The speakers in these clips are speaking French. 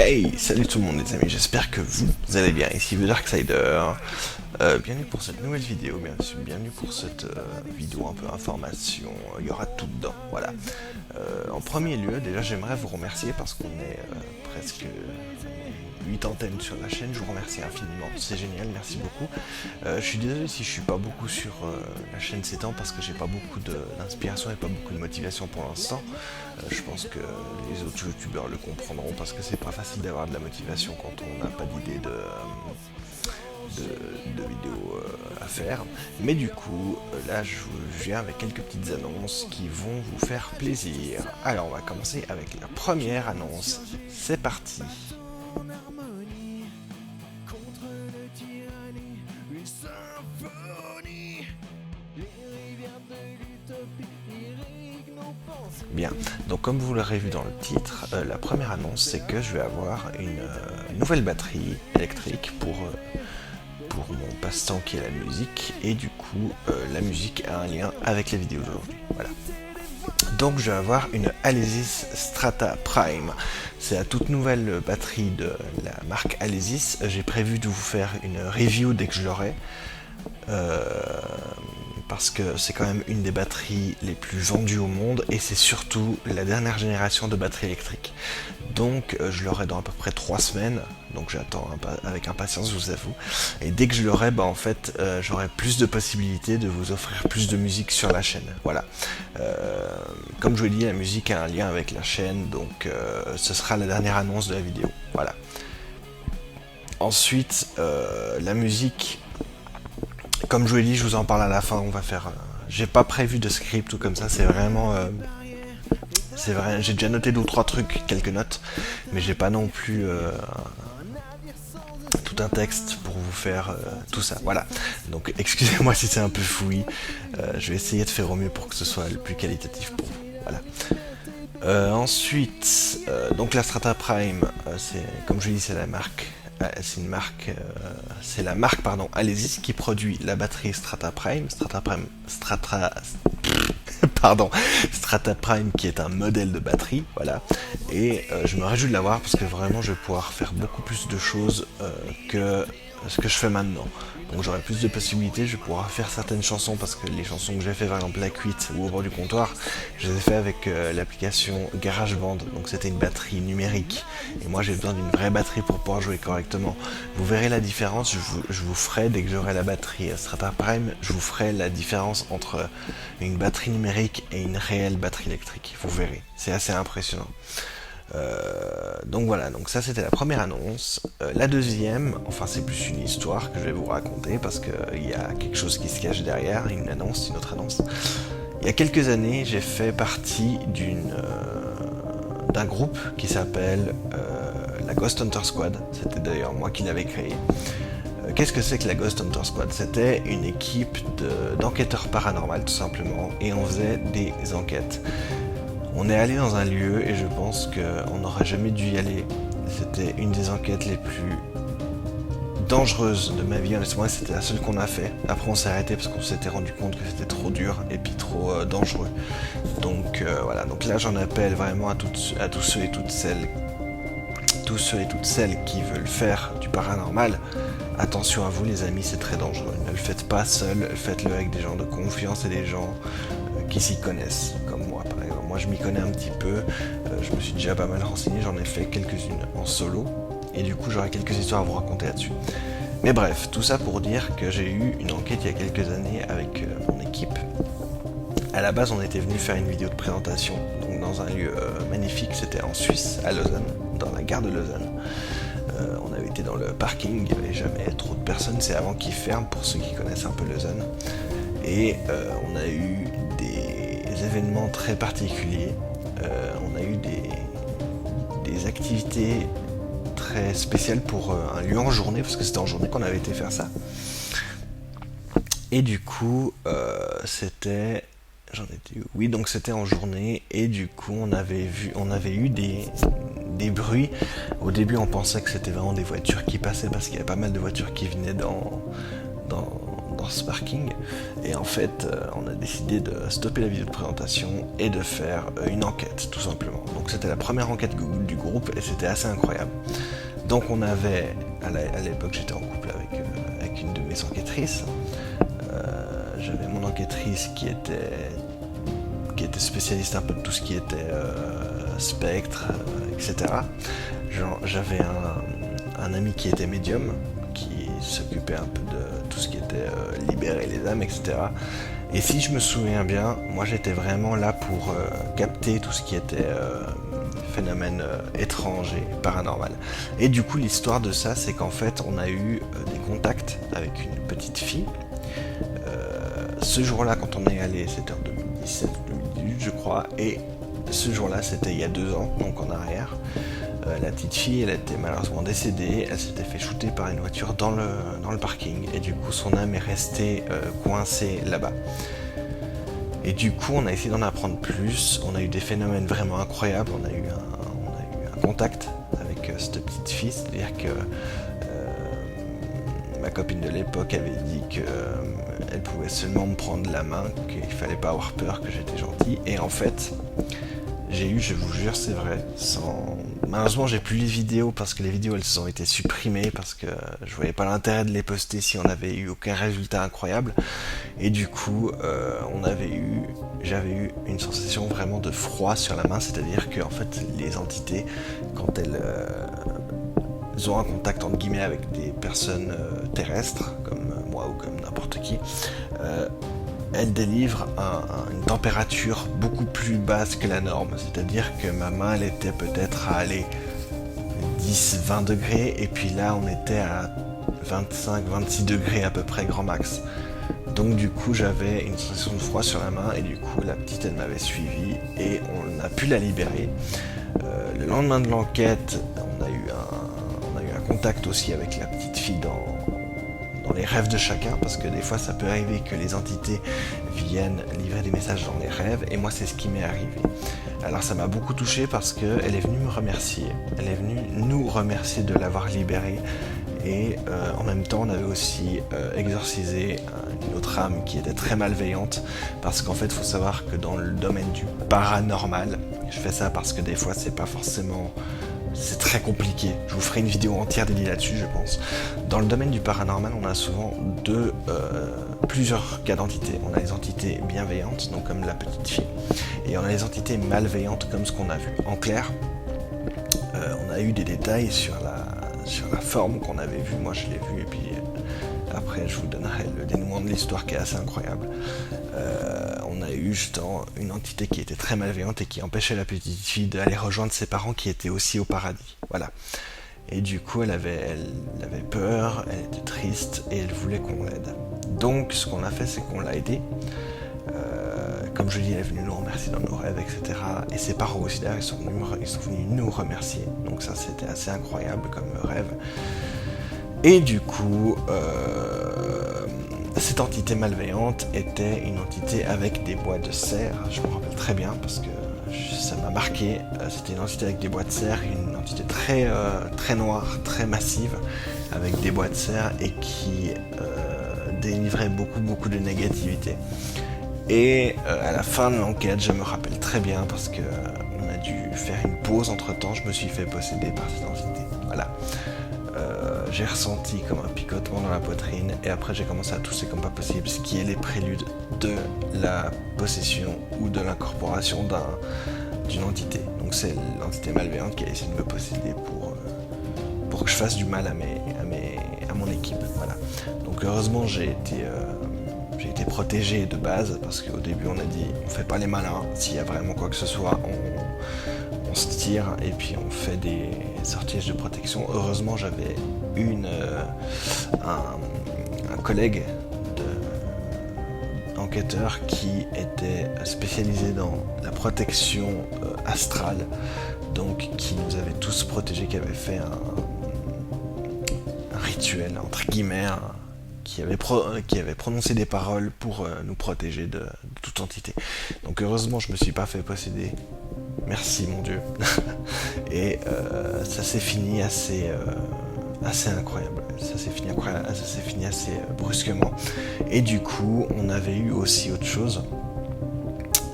Hey, salut tout le monde les amis, j'espère que vous allez bien, ici The Darksider. Bienvenue pour cette nouvelle vidéo, bienvenue pour cette vidéo un peu information, il y aura tout dedans, voilà. En premier lieu, déjà j'aimerais vous remercier parce qu'on est presque 8 antennes sur la chaîne, je vous remercie infiniment, c'est génial, merci beaucoup. Je suis désolé si je suis pas beaucoup sur la chaîne ces temps parce que j'ai pas beaucoup d'inspiration et pas beaucoup de motivation pour l'instant. Je pense que les autres youtubeurs le comprendront parce que c'est pas facile d'avoir de la motivation quand on n'a pas d'idée de vidéos à faire. Mais du coup, là je viens avec quelques petites annonces qui vont vous faire plaisir. Alors on va commencer avec la première annonce. C'est parti. Bien, donc comme vous l'aurez vu dans le titre, la première annonce c'est que je vais avoir une nouvelle batterie électrique pour mon passe-temps qui est la musique, et du coup la musique a un lien avec les vidéos d'aujourd'hui. Voilà. Donc je vais avoir une Alesis Strata Prime. C'est la toute nouvelle batterie de la marque Alesis. J'ai prévu de vous faire une review dès que je l'aurai. Parce que c'est quand même une des batteries les plus vendues au monde et c'est surtout la dernière génération de batteries électriques. Donc je l'aurai dans à peu près 3 semaines, donc j'attends avec impatience, je vous avoue. Et dès que je l'aurai, en fait, j'aurai plus de possibilités de vous offrir plus de musique sur la chaîne. Voilà. Comme je vous l'ai dit, la musique a un lien avec la chaîne, donc ce sera la dernière annonce de la vidéo. Voilà. Ensuite, la musique... Comme je vous l'ai dit, je vous en parle à la fin, on va faire... j'ai pas prévu de script ou comme ça, c'est vraiment... c'est vrai, j'ai déjà noté 2 ou 3 trucs, quelques notes, mais j'ai pas non plus tout un texte pour vous faire tout ça, voilà. Donc excusez-moi si c'est un peu fouillis, je vais essayer de faire au mieux pour que ce soit le plus qualitatif pour vous, voilà. Ensuite, donc la Strata Prime, c'est, comme je l'ai dit, c'est la marque... c'est une marque, c'est la marque Alesis qui produit la batterie Strata Prime qui est un modèle de batterie, voilà. Et je me réjouis de l'avoir parce que vraiment je vais pouvoir faire beaucoup plus de choses que ce que je fais maintenant. Donc j'aurai plus de possibilités, je vais pouvoir faire certaines chansons parce que les chansons que j'ai fait par exemple la cuite ou au bord du comptoir, je les ai fait avec l'application GarageBand, donc c'était une batterie numérique et moi j'ai besoin d'une vraie batterie pour pouvoir jouer correctement. Vous verrez la différence, je vous ferai, dès que j'aurai la batterie Strata Prime, je vous ferai la différence entre une batterie numérique et une réelle batterie électrique, vous verrez, c'est assez impressionnant. Donc voilà, donc ça c'était la première annonce. La deuxième, enfin c'est plus une histoire que je vais vous raconter parce qu'il y a quelque chose qui se cache derrière, une autre annonce. Il y a quelques années, j'ai fait partie d'un groupe qui s'appelle la Ghost Hunter Squad. C'était d'ailleurs moi qui l'avais créé. Qu'est-ce que c'est que la Ghost Hunter Squad? C'était une équipe d'enquêteurs paranormaux tout simplement, et on faisait des enquêtes. On est allé dans un lieu et je pense qu'on n'aurait jamais dû y aller. C'était une des enquêtes les plus dangereuses de ma vie, honnêtement, c'était la seule qu'on a fait. Après on s'est arrêté parce qu'on s'était rendu compte que c'était trop dur et puis trop dangereux. Donc voilà, donc là j'en appelle vraiment à tous ceux et toutes celles qui veulent faire du paranormal. Attention à vous les amis, c'est très dangereux. Ne le faites pas seul, faites-le avec des gens de confiance et des gens qui s'y connaissent, comme moi par exemple. Moi je m'y connais un petit peu, je me suis déjà pas mal renseigné, j'en ai fait quelques-unes en solo, et du coup j'aurai quelques histoires à vous raconter là-dessus. Mais bref, tout ça pour dire que j'ai eu une enquête il y a quelques années avec mon équipe. À la base on était venu faire une vidéo de présentation, donc dans un lieu magnifique, c'était en Suisse, à Lausanne, dans la gare de Lausanne. On avait été dans le parking, il n'y avait jamais trop de personnes, c'est avant qu'ils ferment pour ceux qui connaissent un peu Lausanne. Et on a eu des événements très particuliers, on a eu des activités très spéciales pour un lieu en journée, parce que c'était en journée qu'on avait été faire ça. Et du coup, c'était... J'en étais où? Oui, donc c'était en journée, et du coup on avait eu des bruits. Au début on pensait que c'était vraiment des voitures qui passaient, parce qu'il y avait pas mal de voitures qui venaient dans dans ce parking. Et en fait, on a décidé de stopper la vidéo de présentation et de faire une enquête, tout simplement. Donc c'était la première enquête du groupe et c'était assez incroyable. Donc on avait, à l'époque j'étais en couple avec une de mes enquêtrices. J'avais mon enquêtrice qui était spécialiste un peu de tout ce qui était spectre, etc. J'avais un ami qui était médium, qui s'occupait un peu de tout ce qui était libérer les âmes, etc. Et si je me souviens bien, moi j'étais vraiment là pour capter tout ce qui était phénomène étrange et paranormal. Et du coup l'histoire de ça, c'est qu'en fait on a eu des contacts avec une petite fille. Ce jour-là, quand on est allé, c'était en 2017 ou 2018 je crois, et ce jour-là c'était il y a 2 ans, donc en arrière. La petite fille, elle était malheureusement décédée, elle s'était fait shooter par une voiture dans le parking, et du coup son âme est restée coincée là-bas. Et du coup on a essayé d'en apprendre plus, on a eu des phénomènes vraiment incroyables, on a eu un contact avec cette petite fille, c'est-à-dire que ma copine de l'époque avait dit qu'elle pouvait seulement me prendre la main, qu'il fallait pas avoir peur, que j'étais gentil, et en fait j'ai eu, je vous jure, c'est vrai, malheureusement j'ai plus les vidéos parce que les vidéos elles ont été supprimées parce que je voyais pas l'intérêt de les poster si on avait eu aucun résultat incroyable. Et du coup j'avais eu une sensation vraiment de froid sur la main, c'est-à-dire que en fait les entités, quand elles ont un contact entre guillemets avec des personnes terrestres comme moi ou comme n'importe qui, elle délivre une température beaucoup plus basse que la norme, c'est-à-dire que ma main elle était peut-être à aller 10-20 degrés et puis là on était à 25-26 degrés à peu près grand max. Donc du coup j'avais une sensation de froid sur la main et du coup la petite elle m'avait suivi et on a pu la libérer. Le lendemain de l'enquête on a eu un contact aussi avec la petite fille dans les rêves de chacun, parce que des fois ça peut arriver que les entités viennent livrer des messages dans les rêves, et moi c'est ce qui m'est arrivé. Alors ça m'a beaucoup touché parce qu'elle est venue me remercier, elle est venue nous remercier de l'avoir libérée, et en même temps on avait aussi exorcisé une autre âme qui était très malveillante, parce qu'en fait il faut savoir que dans le domaine du paranormal, je fais ça parce que des fois c'est pas forcément... c'est très compliqué, je vous ferai une vidéo entière dédiée là-dessus je pense. Dans le domaine du paranormal on a souvent plusieurs cas d'entités. On a les entités bienveillantes, donc comme la petite fille, et on a les entités malveillantes comme ce qu'on a vu. En clair, on a eu des détails sur la forme qu'on avait vue, moi je l'ai vue et puis après je vous donnerai le dénouement de l'histoire qui est assez incroyable. On a eu justement une entité qui était très malveillante et qui empêchait la petite fille d'aller rejoindre ses parents qui étaient aussi au paradis. Voilà. Et du coup elle avait peur, elle était triste et elle voulait qu'on l'aide. Donc ce qu'on a fait c'est qu'on l'a aidée. Comme je dis, elle est venue nous remercier dans nos rêves, etc. Et ses parents aussi d'ailleurs, ils sont venus nous remercier. Donc ça c'était assez incroyable comme rêve. Et du coup, cette entité malveillante était une entité avec des bois de serre. Je me rappelle très bien parce que ça m'a marqué. C'était une entité avec des bois de serre, une entité très noire, très massive, avec des bois de serre et qui délivrait beaucoup de négativité. Et à la fin de l'enquête, je me rappelle très bien parce que on a dû faire une pause entre temps, je me suis fait posséder par cette entité. Voilà. J'ai ressenti comme un picotement dans la poitrine et après j'ai commencé à tousser comme pas possible, ce qui est les préludes de la possession ou de l'incorporation d'une entité. Donc c'est l'entité malveillante qui a essayé de me posséder pour que je fasse du mal à mon équipe. Voilà. Donc heureusement j'ai été protégé de base parce qu'au début on a dit on fait pas les malins, s'il y a vraiment quoi que ce soit on se tire et puis on fait des sortilèges de protection. Heureusement j'avais un collègue enquêteur qui était spécialisé dans la protection astrale, donc qui nous avait tous protégés, qui avait fait un rituel entre guillemets, qui avait prononcé des paroles pour nous protéger de toute entité. Donc heureusement je me suis pas fait posséder, merci mon Dieu. Et ça s'est fini assez assez incroyable. Ça s'est fini incroyable, ça s'est fini assez brusquement. Et du coup, on avait eu aussi autre chose.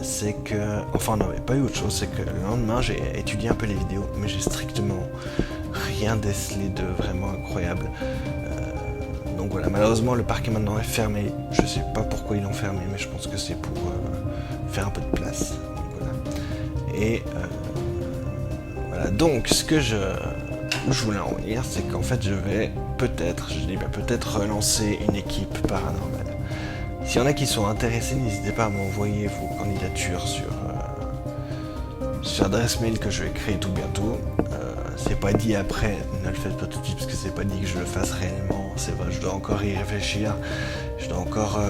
C'est que, enfin, on n'avait pas eu autre chose. C'est que le lendemain, j'ai étudié un peu les vidéos, mais j'ai strictement rien décelé de vraiment incroyable. Donc voilà, malheureusement, le parc est maintenant fermé. Je sais pas pourquoi ils l'ont fermé, mais je pense que c'est pour faire un peu de place. Donc, voilà. Et voilà. Donc, ce que je voulais en venir, c'est qu'en fait, je vais peut-être, je dis bien peut-être, relancer une équipe paranormale. S'il y en a qui sont intéressés, n'hésitez pas à m'envoyer vos candidatures sur l'adresse mail que je vais créer tout bientôt. C'est pas dit après, ne le faites pas tout de suite parce que c'est pas dit que je le fasse réellement. C'est vrai, je dois encore y réfléchir. Je dois encore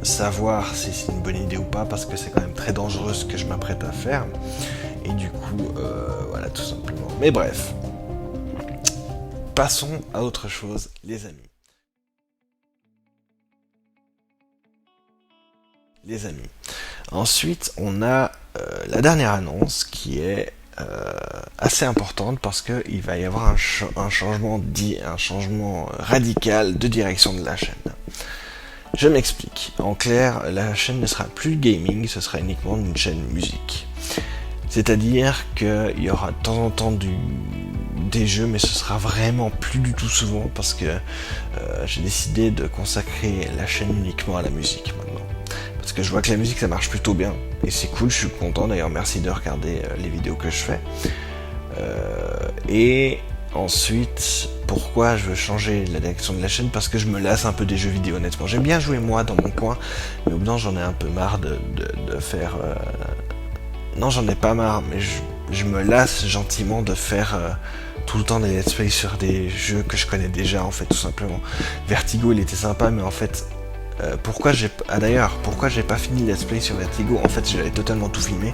savoir si c'est une bonne idée ou pas parce que c'est quand même très dangereux ce que je m'apprête à faire. Et du coup, voilà, tout simplement. Mais bref, passons à autre chose, les amis. Les amis. Ensuite, on a la dernière annonce qui est assez importante parce qu'il va y avoir un changement radical de direction de la chaîne. Je m'explique. En clair, la chaîne ne sera plus gaming, ce sera uniquement une chaîne musique. C'est-à-dire qu'il y aura de temps en temps des jeux, mais ce sera vraiment plus du tout souvent parce que j'ai décidé de consacrer la chaîne uniquement à la musique maintenant. Parce que je vois que la musique ça marche plutôt bien et c'est cool, je suis content d'ailleurs, merci de regarder les vidéos que je fais. Et ensuite, pourquoi je veux changer la direction de la chaîne? Parce que je me lasse un peu des jeux vidéo honnêtement. J'aime bien jouer moi dans mon coin, mais au bout d'un moment j'en ai un peu marre de faire... Non, j'en ai pas marre, mais je me lasse gentiment de faire tout le temps des let's play sur des jeux que je connais déjà en fait, tout simplement. Vertigo il était sympa, mais en fait... pourquoi j'ai pas fini le let's play sur Vertigo? En fait, j'avais totalement tout filmé,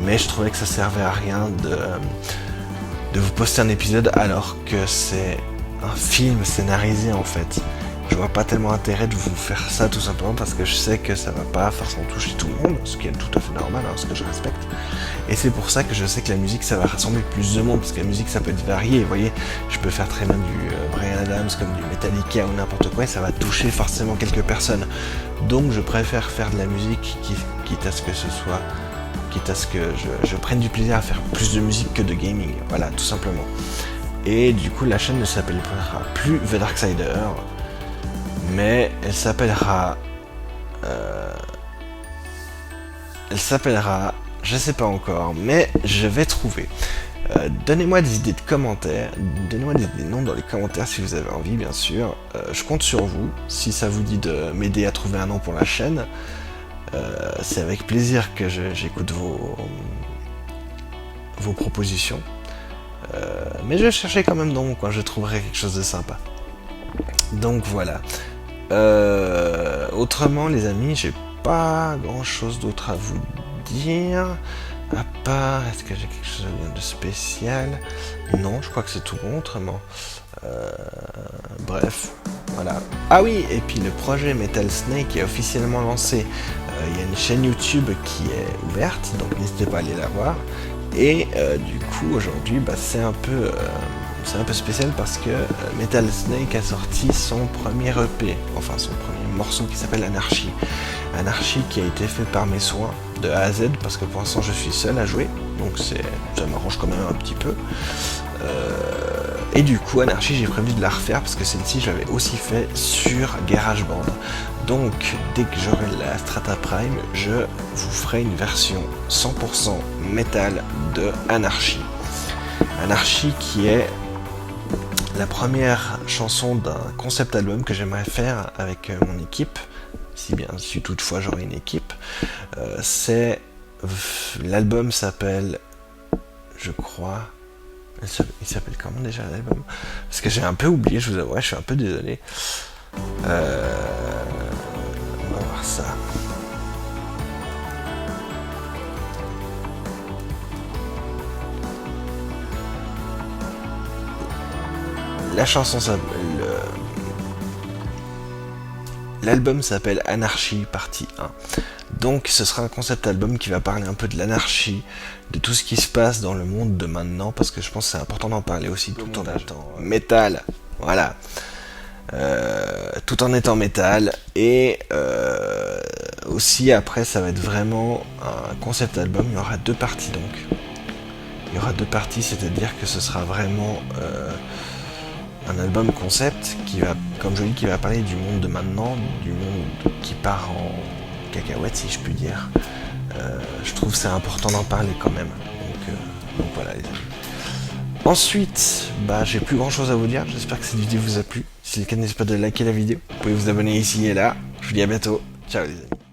mais je trouvais que ça servait à rien de vous poster un épisode alors que c'est un film scénarisé en fait. Je vois pas tellement intérêt de vous faire ça tout simplement parce que je sais que ça va pas forcément toucher tout le monde, ce qui est tout à fait normal, hein, ce que je respecte. Et c'est pour ça que je sais que la musique ça va rassembler plus de monde parce que la musique ça peut être varié. Vous voyez, je peux faire très bien du Bryan Adams comme du Metallica ou n'importe quoi et ça va toucher forcément quelques personnes. Donc je préfère faire de la musique quitte à ce que je prenne du plaisir à faire plus de musique que de gaming. Voilà, tout simplement. Et du coup la chaîne ne s'appellera plus The Darksider, mais elle s'appellera, je sais pas encore, mais je vais trouver. Donnez-moi des idées de commentaires, donnez-moi des noms dans les commentaires si vous avez envie, bien sûr. Je compte sur vous, si ça vous dit de m'aider à trouver un nom pour la chaîne. C'est avec plaisir que j'écoute vos propositions. Mais je vais chercher quand même dans mon coin, je trouverai quelque chose de sympa. Donc voilà. Autrement, les amis, j'ai pas grand chose d'autre à vous dire. À part, est-ce que j'ai quelque chose de spécial? Non, je crois que c'est tout bon autrement. Bref, voilà. Ah oui, et puis le projet Metal Snake est officiellement lancé. Il y a une chaîne YouTube qui est ouverte, donc n'hésitez pas à aller la voir. Et du coup, aujourd'hui, c'est un peu spécial parce que Metal Snake a sorti son premier EP, enfin son premier morceau qui s'appelle Anarchy. Anarchy qui a été fait par mes soins de A à Z parce que pour l'instant je suis seul à jouer, donc ça m'arrange quand même un petit peu. Et du coup Anarchy j'ai prévu de la refaire parce que celle-ci je l'avais aussi fait sur GarageBand. Donc dès que j'aurai la Strata Prime, je vous ferai une version 100% métal de Anarchy. Anarchy qui est la première chanson d'un concept album que j'aimerais faire avec mon équipe, si toutefois j'aurai une équipe. L'album s'appelle, je crois, il s'appelle comment déjà l'album? Parce que j'ai un peu oublié, je vous avoue, je suis un peu désolé. On va voir ça. La chanson s'appelle... L'album s'appelle Anarchy partie 1. Donc ce sera un concept album qui va parler un peu de l'anarchie, de tout ce qui se passe dans le monde de maintenant, parce que je pense que c'est important d'en parler aussi tout en étant métal. Voilà. Tout en étant métal. Et aussi après ça va être vraiment un concept album. Il y aura 2 parties donc. Il y aura 2 parties, c'est-à-dire que ce sera vraiment un album concept qui va, comme je dis, qui va parler du monde de maintenant, du monde qui part en cacahuète si je puis dire. Je trouve c'est important d'en parler quand même. Donc voilà les amis. Ensuite, j'ai plus grand chose à vous dire. J'espère que cette vidéo vous a plu. Si c'est le cas, n'hésitez pas de liker la vidéo. Vous pouvez vous abonner ici et là. Je vous dis à bientôt. Ciao les amis.